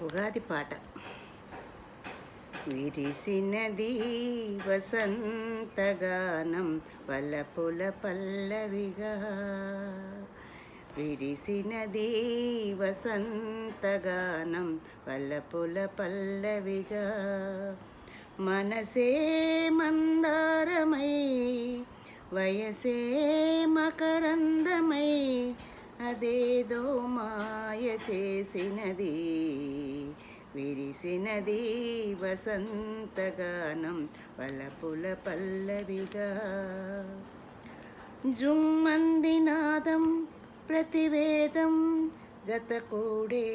ఉగాది పాట. విరిసినది వసంతగానం వలపుల పల్లవిగా, విరిసినది వసంతగానం వలపుల పల్లవిగా, మనసే మందారమై వయసే మకరందమై అదేదో మాయ చేసినది, విరిసినది వసంతగానం వలపుల పల్లవిగా. జుమ్మంది నాదం ప్రతివేదం జతకూడే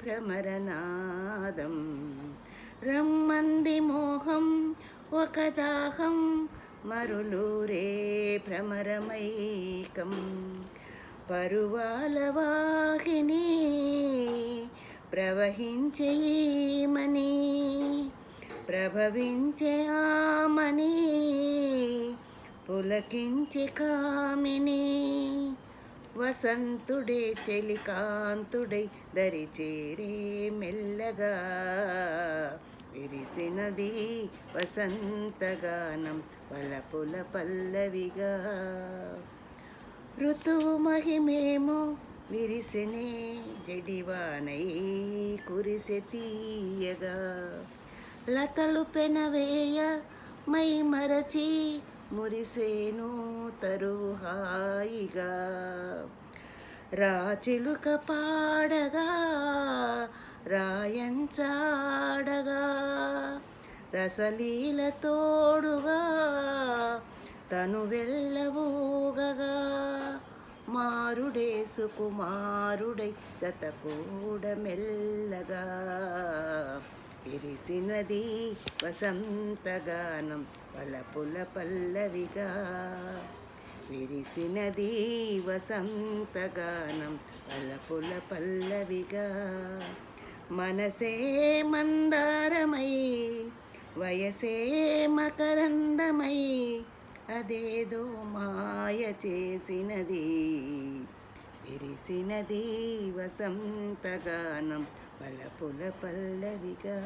భ్రమరనాదం, రమ్మంది మోహం ఒక దాహం మరులూరే భ్రమరమైకం. పరువాల వాహిని ప్రవహించే మని, ప్రభవించే ఆమని పులకించే కామిని, వసంతుడే చెలికాంతుడై దరిచేరే మెల్లగా, విరిసినది వసంతగానం వలపుల పల్లవిగా. ఋతువు మహిమేమో విరిసెనే జడివానై కురిసె తీయగా, లతలు పెనవేయ మై మరచి మురిసేను తరువు హాయిగా, రాచిలుక పాడగా రాయంచాడగా, రసలీల తోడుగా తను వెళ్ళవూగగా, మారుడే సుకుమారుడై జతకూడ మెల్లగా, విరిసినది వసంతగానం వలపుల పల్లవిగా, విరిసినది వసంతగానం వలపుల పల్లవిగా, మనసే మందారమై వయసే మకరందమై అదేదో మాయ చేసినది, విరిసినది వసంతగానం వలపుల పల్లవిగా.